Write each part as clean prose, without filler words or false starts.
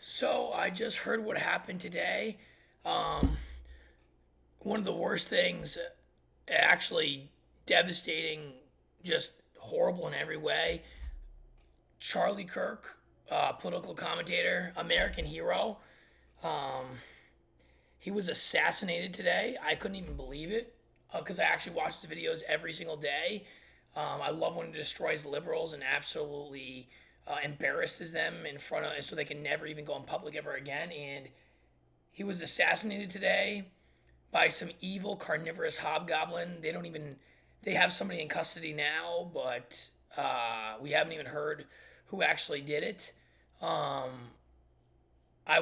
So I just heard what happened today. Um, One of the worst things, actually devastating, just horrible in every way. Charlie Kirk, political commentator, American hero. Um, he was assassinated today. I couldn't even believe it because I actually watch the videos every single day. I love when he destroys liberals and absolutely embarrasses them in front of, so they can never even go in public ever again. And he was assassinated today by some evil carnivorous hobgoblin. They don't even they have somebody in custody now, but we haven't even heard who actually did it. Um, I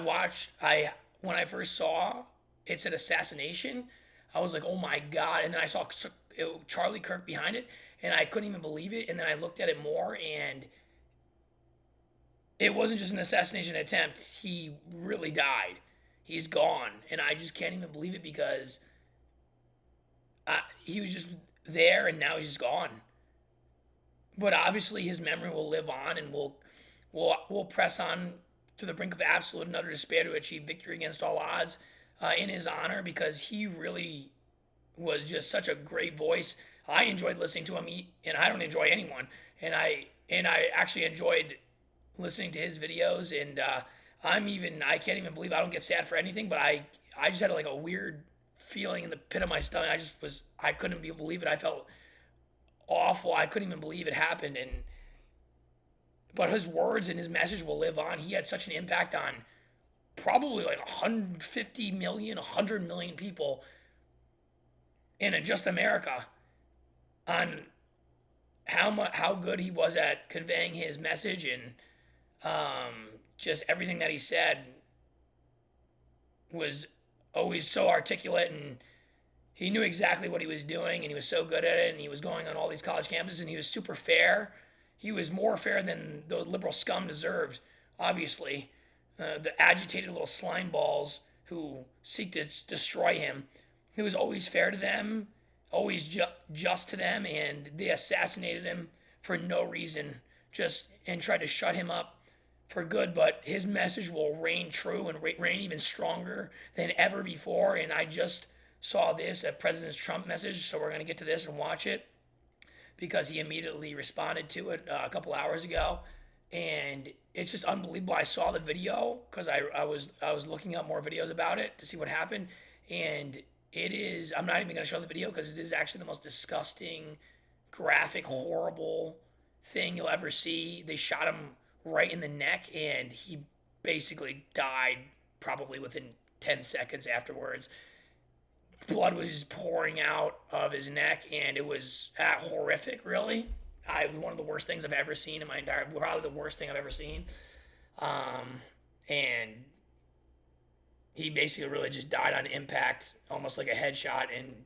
when I first saw it said assassination, I was like, oh my god! And then I saw Charlie Kirk behind it, and I couldn't even believe it. And then I looked at it more, and it wasn't just an assassination attempt. He really died. He's gone, and I just can't even believe it because he was just there, and now he's just gone. But obviously, his memory will live on, and we'll press on to the brink of absolute and utter despair to achieve victory against all odds in his honor, because he really was just such a great voice. I enjoyed listening to him, and I don't enjoy anyone, and I actually enjoyed listening to his videos, and I can't even believe I don't get sad for anything, but I just had like a weird feeling in the pit of my stomach. I couldn't believe it. I felt awful. I couldn't even believe it happened, and but his words and his message will live on. He had such an impact on probably like 150 million, 100 million people in just America, on how good he was at conveying his message, and just everything that he said was always so articulate, and he knew exactly what he was doing, and he was so good at it, and he was going on all these college campuses, and he was super fair. He was more fair than the liberal scum deserved, obviously. The agitated little slime balls who seek to destroy him. He was always fair to them, always just to them, and they assassinated him for no reason, just and tried to shut him up for good. But his message will reign true and reign even stronger than ever before. And I just saw this, a President Trump message, so we're going to get to this and watch it because he immediately responded to it a couple hours ago, and it's just unbelievable. I saw the video because I was looking up more videos about it to see what happened, and it is. I'm not even going to show the video because it is actually the most disgusting, graphic, horrible thing you'll ever see. They shot him right in the neck, and he basically died probably within 10 seconds afterwards. Blood was just pouring out of his neck, and it was horrific, really. One of the worst things I've ever seen in my entire, probably the worst thing I've ever seen. And he basically really just died on impact, almost like a headshot, and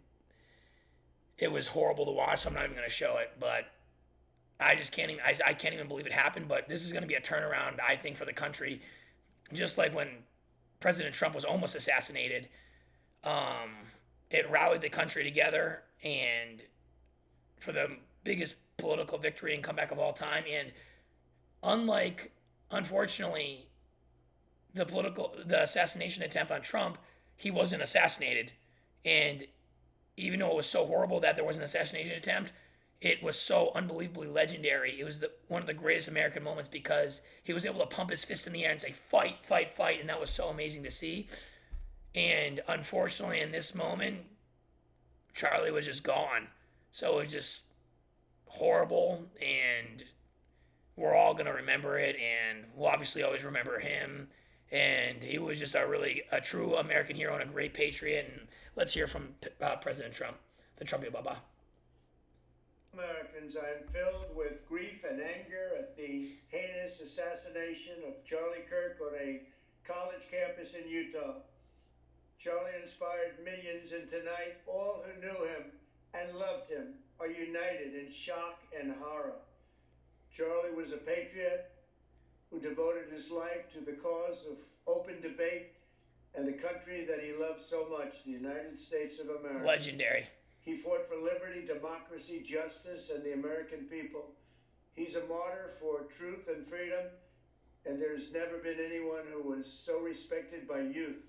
it was horrible to watch. So I'm not even going to show it, but I just can't even. I can't even believe it happened. But this is going to be a turnaround, I think, for the country. Just like when President Trump was almost assassinated, it rallied the country together, and for the biggest political victory and comeback of all time. And unlike, unfortunately, the assassination attempt on Trump, he wasn't assassinated. And even though it was so horrible that there was an assassination attempt, it was so unbelievably legendary. It was one of the greatest American moments because he was able to pump his fist in the air and say, fight, fight, fight. And that was so amazing to see. And unfortunately, in this moment, Charlie was just gone. So it was just horrible, and we're all going to remember it, and we'll obviously always remember him. And he was just a true American hero and a great patriot. And let's hear from President Trump, the Trumpy Baba. Americans, I am filled with grief and anger at the heinous assassination of Charlie Kirk on a college campus in Utah. Charlie inspired millions, and tonight all who knew him and loved him are united in shock and horror. Charlie was a patriot who devoted his life to the cause of open debate and the country that he loved so much, the United States of America. Legendary. He fought for liberty, democracy, justice, and the American people. He's a martyr for truth and freedom, and there's never been anyone who was so respected by youth.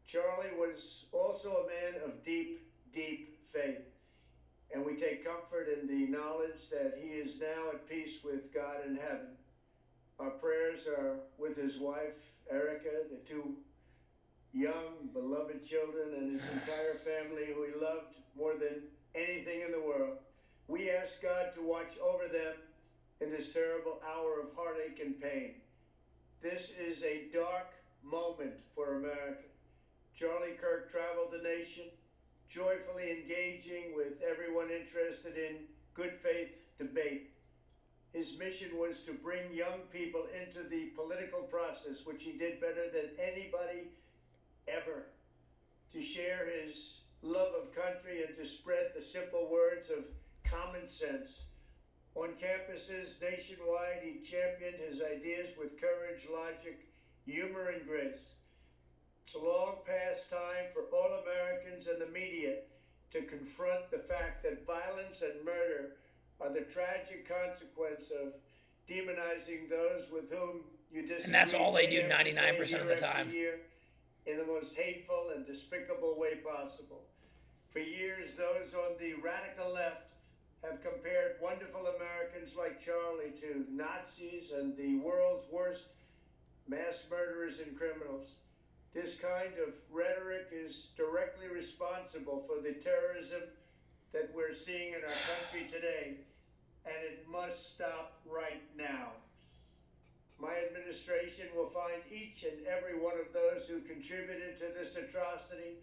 Charlie was also a man of deep, deep faith, and we take comfort in the knowledge that he is now at peace with God in heaven. Our prayers are with his wife, Erica, the two young, beloved children, and his entire family who he loved more than anything in the world. We ask God to watch over them in this terrible hour of heartache and pain. This is a dark moment for America. Charlie Kirk traveled the nation, joyfully engaging with everyone interested in good faith debate. His mission was to bring young people into the political process, which he did better than anybody ever, to share his love of country and to spread the simple words of common sense. On campuses nationwide, he championed his ideas with courage, logic, humor, and grace. It's a long past time for all Americans and the media to confront the fact that violence and murder are the tragic consequence of demonizing those with whom you disagree. And that's all they do 99% of the time. In the most hateful and despicable way possible. For years, those on the radical left have compared wonderful Americans like Charlie to Nazis and the world's worst mass murderers and criminals. This kind of rhetoric is directly responsible for the terrorism that we're seeing in our country today, and it must stop right now. My administration will find each and every one of those who contributed to this atrocity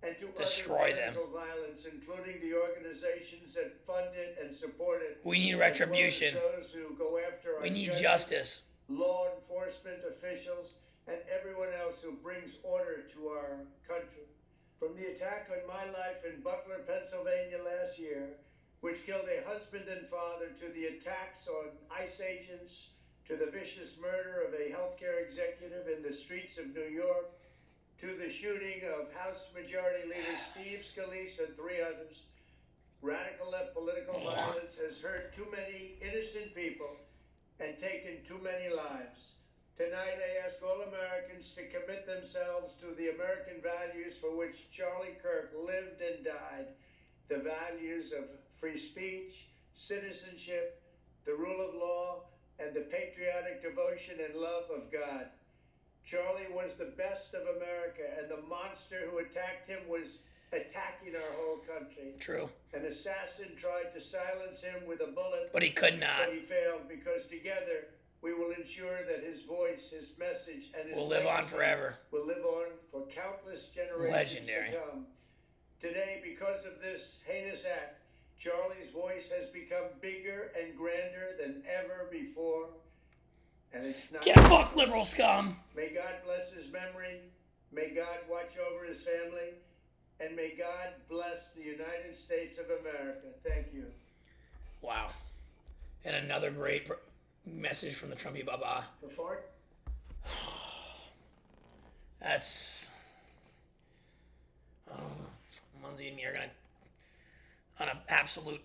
and to destroy other them. political violence, including the organizations that fund it and support it. We need retribution. As well as those who go after our we need judges, justice. Law enforcement officials, and everyone else who brings order to our country. From the attack on my life in Butler, Pennsylvania last year, which killed a husband and father, to the attacks on ICE agents, to the vicious murder of a healthcare executive in the streets of New York, to the shooting of House Majority Leader Steve Scalise and 3 others, radical left political violence has hurt too many innocent people and taken too many lives. Tonight, I ask all Americans to commit themselves to the American values for which Charlie Kirk lived and died, the values of free speech, citizenship, the rule of law, and the patriotic devotion and love of God. Charlie was the best of America, and the monster who attacked him was attacking our whole country. True. An assassin tried to silence him with a bullet, but he could not. But he failed, because together we will ensure that his voice, his message, and his will live on forever. Will live on for countless generations Legendary. to come. Today, because of this heinous act, Charlie's voice has become bigger and grander than ever before. And it's not. Get fucked, liberal scum. May God bless his memory. May God watch over his family. And may God bless the United States of America. Thank you. Wow. And another great message from the Trumpy Baba. For Fort? That's... Munzie and me are going to... on an absolute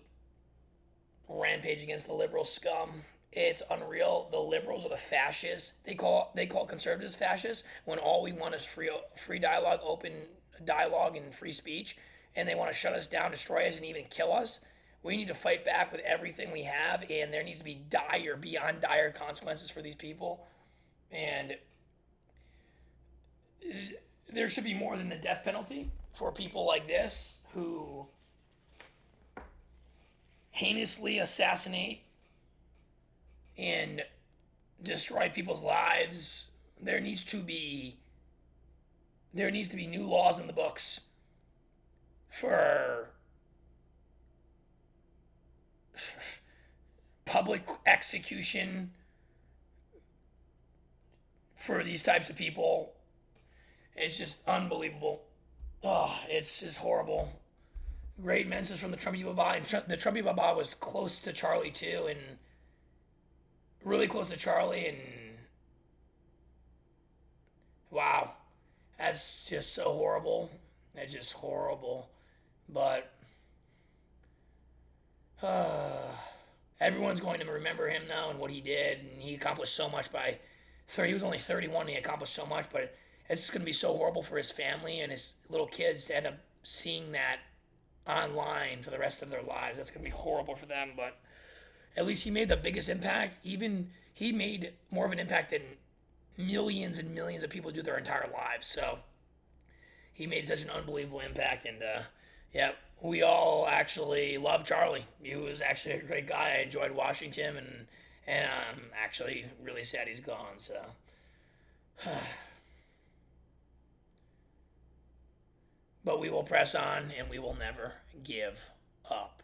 rampage against the liberal scum. It's unreal. The liberals are the fascists. They call conservatives fascists when all we want is free dialogue, open dialogue, and free speech, and they want to shut us down, destroy us, and even kill us. We need to fight back with everything we have, and there needs to be beyond dire consequences for these people. And there should be more than the death penalty for people like this who heinously assassinate and destroy people's lives. There needs to be new laws in the books for public execution for these types of people. It's just unbelievable. Oh, it's just horrible. Great message from the Trumpy Baba. And the Trumpy Baba was close to Charlie too, and really close to Charlie, and wow, that's just so horrible. That's just horrible. But Everyone's going to remember him now and what he did, and he accomplished so much by. He was only 31 and he accomplished so much, but it's just going to be so horrible for his family and his little kids to end up seeing that online for the rest of their lives. That's going to be horrible for them, but at least he made the biggest impact. Even he made more of an impact than millions and millions of people do their entire lives. So he made such an unbelievable impact, and yeah, we all actually love Charlie. He was actually a great guy. I enjoyed watching him, and I'm actually really sad he's gone. So, but we will press on, and we will never give up.